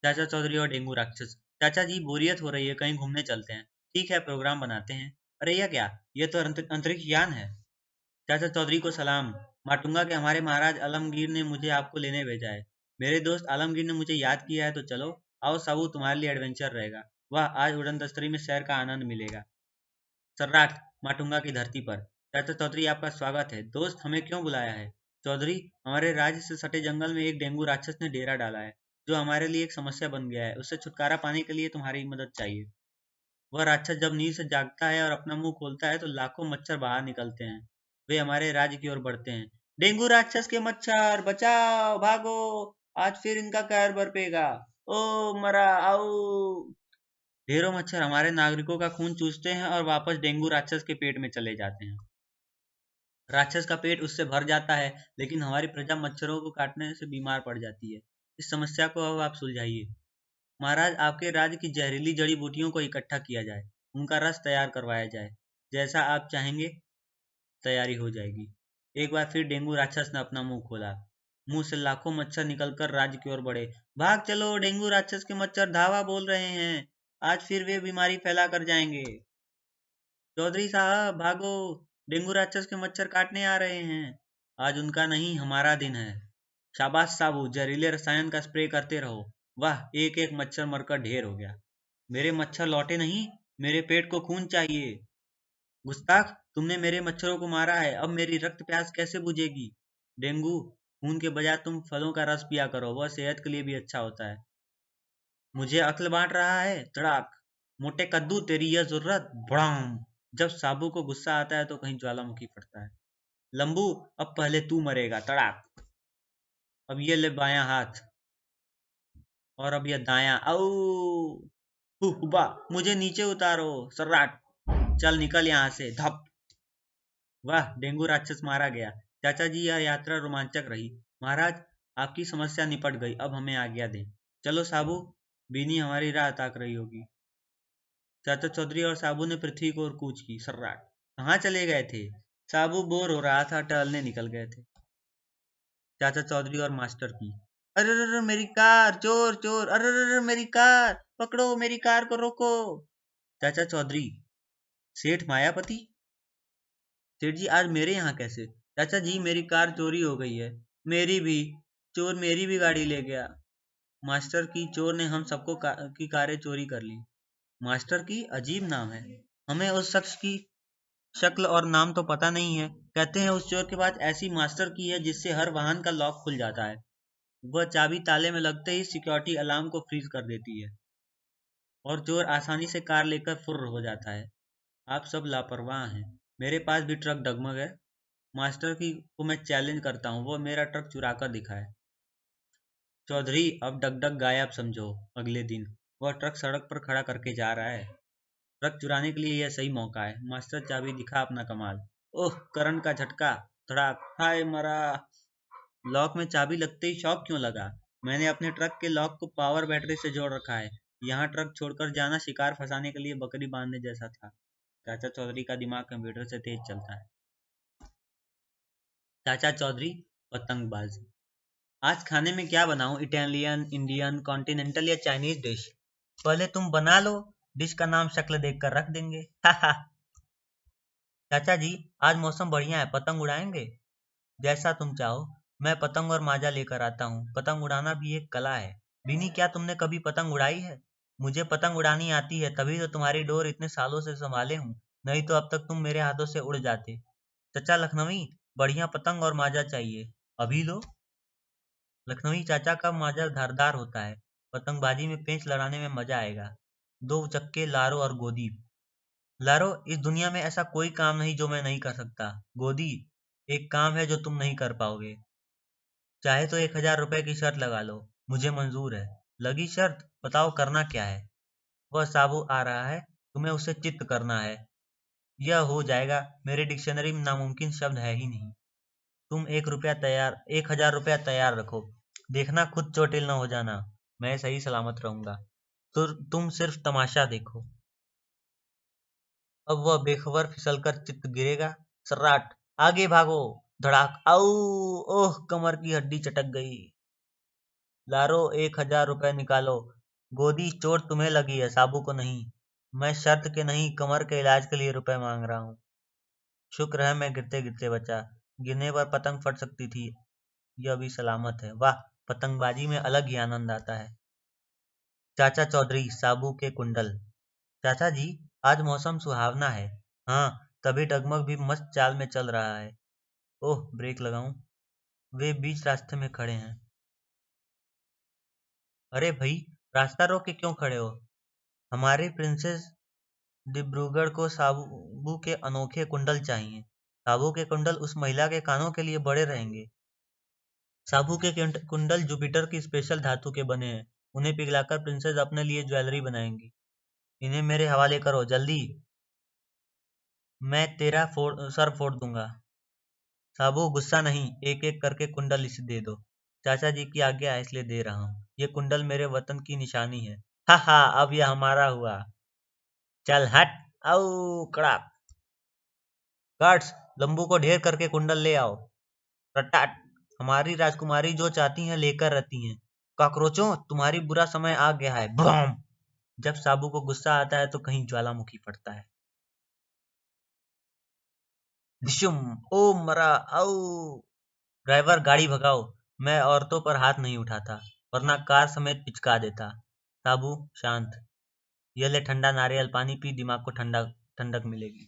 चाचा चौधरी और डेंगू राक्षस। चाचा जी बोरियत हो रही है, कहीं घूमने चलते हैं। ठीक है, प्रोग्राम बनाते हैं। अरे यह क्या, ये तो अंतरिक्ष यान है। चाचा चौधरी को सलाम। माटुंगा के हमारे महाराज आलमगीर ने मुझे आपको लेने भेजा है। मेरे दोस्त आलमगीर ने मुझे याद किया है, तो चलो। आओ साबू, तुम्हारे लिए एडवेंचर रहेगा। वाह, आज उड़न दस्तरी में सैर का आनंद मिलेगा। सर्राट, माटुंगा की धरती पर। चाचा चौधरी, आपका स्वागत है। दोस्त, हमें क्यों बुलाया है? चौधरी, हमारे राज्य से सटे जंगल में एक डेंगू राक्षस ने डेरा डाला है, जो हमारे लिए एक समस्या बन गया है। उससे छुटकारा पाने के लिए तुम्हारी मदद चाहिए। वह राक्षस जब नींद से जागता है और अपना मुंह खोलता है तो लाखों मच्छर बाहर निकलते हैं। वे हमारे राज्य की ओर बढ़ते हैं। डेंगू राक्षस के मच्छर बचाओ, भागो। आज फिर इनका कहर बरपेगा। ओ मरा, आओ। ढेरों मच्छर हमारे नागरिकों का खून चूसते हैं और वापस डेंगू राक्षस के पेट में चले जाते हैं। राक्षस का पेट उससे भर जाता है, लेकिन हमारी प्रजा मच्छरों को काटने से बीमार पड़ जाती है। इस समस्या को अब आप सुलझाइए। महाराज, आपके राज्य की जहरीली जड़ी बूटियों को इकट्ठा किया जाए, उनका रस तैयार करवाया जाए। जैसा आप चाहेंगे, तैयारी हो जाएगी। एक बार फिर डेंगू राक्षस ने अपना मुंह खोला। मुंह से लाखों मच्छर निकलकर राज्य की ओर बढ़े। भाग चलो, डेंगू राक्षस के मच्छर धावा बोल रहे हैं। आज फिर वे बीमारी फैला कर जाएंगे। चौधरी साहब भागो, डेंगू राक्षस के मच्छर काटने आ रहे हैं। आज उनका नहीं, हमारा दिन है। शाबाश साबू, जहरीले रसायन का स्प्रे करते रहो। वाह, एक एक मच्छर मरकर ढेर हो गया। मेरे मच्छर लौटे नहीं, मेरे पेट को खून चाहिए। गुस्ताख, तुमने मेरे मच्छरों को मारा है, अब मेरी रक्त प्यास कैसे बुझेगी? डेंगू, खून के बजाय तुम फलों का रस पिया करो, वह सेहत के लिए भी अच्छा होता है। मुझे अक्ल बांट रहा है? तड़ाक। मोटे कद्दू, तेरी यह जरूरत? भड़ाम। जब साबू को गुस्सा आता है तो कहीं ज्वालामुखी फटता है। लंबू, अब पहले तू मरेगा। तड़ाक। अब ये ले बायां हाथ, और अब यह दायां। आओ। हुबा, मुझे नीचे उतारो। सर्राट, चल निकल यहाँ से। धप। वाह, डेंगू राक्षस मारा गया। चाचा जी, यह यात्रा रोमांचक रही। महाराज, आपकी समस्या निपट गई, अब हमें आज्ञा दें। चलो साबू, बीनी हमारी राह ताक रही होगी। चाचा चौधरी और साबू ने पृथ्वी को ओर कूच की। सर्राट। कहाँ चले गए थे? साबू बोर हो रहा था, टहलने निकल गए थे। चाचा चौधरी और मास्टर की। अरे अरे, मेरी कार, चोर चोर, अरे अरे, मेरी कार पकड़ो, मेरी कार को रोको। चाचा चौधरी। सेठ मायापति। सेठ जी, आज मेरे यहाँ कैसे? चाचा जी, मेरी कार चोरी हो गई है। मेरी भी। चोर मेरी भी गाड़ी ले गया। मास्टर की, चोर ने हम सबको की कारें चोरी कर ली। मास्टर की, अजीब नाम है। हमें उस शख्स की शक्ल और नाम तो पता नहीं है। कहते हैं उस चोर के पास ऐसी मास्टर की है जिससे हर वाहन का लॉक खुल जाता है। वह चाबी ताले में लगते ही सिक्योरिटी अलार्म को फ्रीज कर देती है, और चोर आसानी से कार लेकर फुर्र हो जाता है। आप सब लापरवाह हैं। मेरे पास भी ट्रक डगमग है। मास्टर की को मैं चैलेंज करता हूँ, वो मेरा ट्रक चुरा कर दिखाए। चौधरी, अब डगडग गायब समझो। अगले दिन वह ट्रक सड़क पर खड़ा करके जा रहा है। ट्रक चुराने के लिए यह सही मौका है। मास्टर, चाबी दिखा अपना कमाल। ओह, करंट का झटका। धड़ाक। हाय मरा। लॉक में चाबी लगते ही शॉक क्यों लगा? मैंने अपने ट्रक के लॉक को पावर बैटरी से जोड़ रखा है। यहाँ ट्रक छोड़कर जाना शिकार फंसाने के लिए बकरी बांधने जैसा था। चाचा चौधरी का दिमाग कंप्यूटर से तेज चलता है। चाचा चौधरी, पतंगबाजी। आज खाने में क्या बनाऊं? इटालियन, इंडियन, कॉन्टिनेंटल या चाइनीज डिश? पहले तुम बना लो, डिश का नाम शक्ल देखकर रख देंगे। चाचा जी, आज मौसम बढ़िया है, पतंग उड़ाएंगे? जैसा तुम चाहो। मैं पतंग और माजा लेकर आता हूँ। पतंग उड़ाना भी एक कला है। बिनी, क्या तुमने कभी पतंग उड़ाई है? मुझे पतंग उड़ानी आती है, तभी तो तुम्हारी डोर इतने सालों से संभाले हूँ। नहीं तो अब तक तुम मेरे हाथों से उड़ जाते। चचा लखनवी, बढ़िया पतंग और माजा चाहिए। अभी लो। लखनवी चाचा का माजा धारदार होता है। पतंगबाजी में पेंच लड़ाने में मजा आएगा। दो चक्के, लारो और गोदी। लारो, इस दुनिया में ऐसा कोई काम नहीं जो मैं नहीं कर सकता। गोदी, एक काम है जो तुम नहीं कर पाओगे। चाहे तो 1,000 रुपए की शर्त लगा लो, मुझे मंजूर है। लगी शर्त? बताओ करना क्या है। वह साबू आ रहा है, तुम्हें उसे चित्त करना है। यह हो जाएगा, मेरे डिक्शनरी में नामुमकिन शब्द है ही नहीं। तुम 1,000 रुपया तैयार रखो। देखना खुद चोटिल न हो जाना। मैं सही सलामत रहूंगा, तो तुम सिर्फ तमाशा देखो। अब वह बेखबर फिसलकर चित्त गिरेगा। सर्राट, आगे भागो। धड़ाक। आऊ। ओह, कमर की हड्डी चटक गई। लारो 1,000 रुपए निकालो। गोदी चोट तुम्हें लगी है, साबू को नहीं। मैं शर्त के नहीं, कमर के इलाज के लिए रुपए मांग रहा हूँ। शुक्र है मैं गिरते गिरते बचा, गिरने पर पतंग फट सकती थी, यह अभी सलामत है। वाह, पतंगबाजी में अलग ही आनंद आता है। चाचा चौधरी, साबू के कुंडल। चाचा जी, आज मौसम सुहावना है। हाँ, तभी डगमग भी मस्त चाल में चल रहा है। ओह, ब्रेक लगाऊं? वे बीच रास्ते में खड़े हैं। अरे भाई, रास्ता रोक के क्यों खड़े हो? हमारी प्रिंसेस डिब्रूगढ़ को साबू के अनोखे कुंडल चाहिए। साबू के कुंडल उस महिला के कानों के लिए बड़े रहेंगे। साबू के कुंडल जुपिटर की स्पेशल धातु के बने हैं। उन्हें पिघलाकर प्रिंसेस अपने लिए ज्वेलरी बनाएंगी। इन्हें मेरे हवाले करो जल्दी। मैं तेरा सर फोड़ दूंगा। साबू, गुस्सा नहीं, एक एक करके कुंडल इसे दे दो। चाचा जी की आज्ञा है इसलिए दे रहा हूँ। ये कुंडल मेरे वतन की निशानी है। हा हा, अब यह हमारा हुआ। चल हट। आओ कड़ाक। गार्ड्स, लंबू को ढेर करके कुंडल ले आओ। रटाट। हमारी राजकुमारी जो चाहती हैं लेकर रहती हैं। कॉकरोचों, तुम्हारी बुरा समय आ गया है। बम। जब साबू को गुस्सा आता है तो कहीं ज्वालामुखी फटता है। डिशुम। ओ मरा। आओ। ड्राइवर, गाड़ी भगाओ। मैं औरतों पर हाथ नहीं उठाता, वरना कार समेत पिचका देता। साबू, शांत। ये ले ठंडा नारियल पानी पी, दिमाग को ठंडा ठंडक मिलेगी।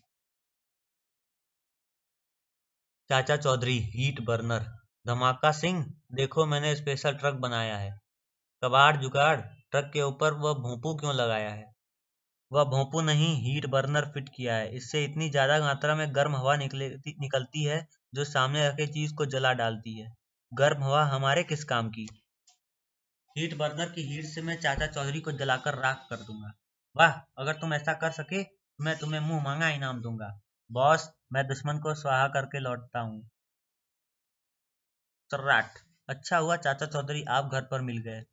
चाचा चौधरी, हीट बर्नर। धमाका सिंह, देखो मैंने स्पेशल ट्रक बनाया है। कबाड़ जुगाड़, ट्रक के ऊपर वह भोंपू क्यों लगाया है? वह भोंपू नहीं, हीट बर्नर फिट किया है। इससे इतनी ज्यादा मात्रा में गर्म हवा निकलती है जो सामने रखे चीज को जला डालती है। गर्म हवा हमारे किस काम की? हीट बर्नर की हीट से मैं चाचा चौधरी को जलाकर राख कर दूंगा। वाह, अगर तुम ऐसा कर सके तो मैं तुम्हें मुंह मांगा इनाम दूंगा। बॉस, मैं दुश्मन को स्वाहा करके लौटता हूँ। सर्राट। अच्छा हुआ चाचा चौधरी आप घर पर मिल गए।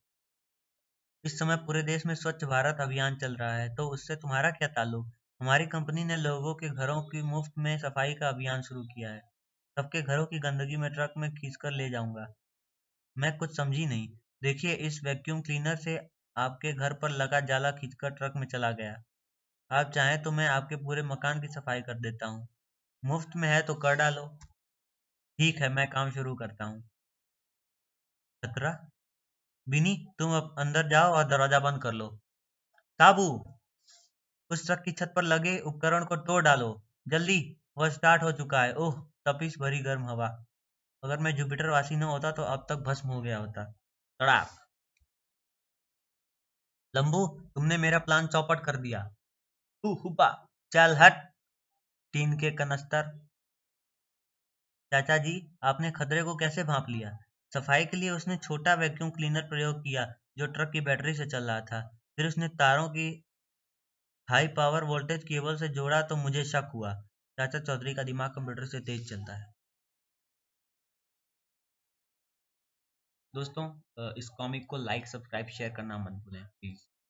इस समय पूरे देश में स्वच्छ भारत अभियान चल रहा है, तो उससे तुम्हारा क्या ताल्लुक? हमारी कंपनी ने लोगों के घरों की मुफ्त में सफाई का अभियान शुरू किया है। सबके घरों की गंदगी मैं ट्रक में खींचकर ले जाऊंगा। मैं कुछ समझी नहीं। देखिए, इस वैक्यूम क्लीनर से आपके घर पर लगा जाला खींचकर ट्रक में चला गया। आप चाहें तो मैं आपके पूरे मकान की सफाई कर देता हूँ। मुफ्त में है तो कर डालो। ठीक है, मैं काम शुरू करता हूँ। खतरा। बिनी, तुम अब अंदर जाओ और दरवाजा बंद कर लो। काबू। उस ट्रक की छत पर लगे उपकरण को तोड़ डालो। जल्दी। वह स्टार्ट हो चुका है। ओह, तपिश भरी गर्म हवा। अगर मैं जुपिटर वासी न होता तो अब तक भस्म हो गया होता। तड़ाक। लंबू, तुमने मेरा प्लान चौपट कर दिया। हु हुपा। चल हट। टीन के कनस्तर। चाचा जी, आपने खतरे को कैसे भांप लिया? सफाई के लिए उसने छोटा वैक्यूम क्लीनर प्रयोग किया जो ट्रक की बैटरी से चल रहा था। फिर उसने तारों की हाई पावर वोल्टेज केबल से जोड़ा तो मुझे शक हुआ। चाचा चौधरी का दिमाग कंप्यूटर से तेज चलता है। दोस्तों, इस कॉमिक को लाइक, सब्सक्राइब, शेयर करना मत भूलें प्लीज।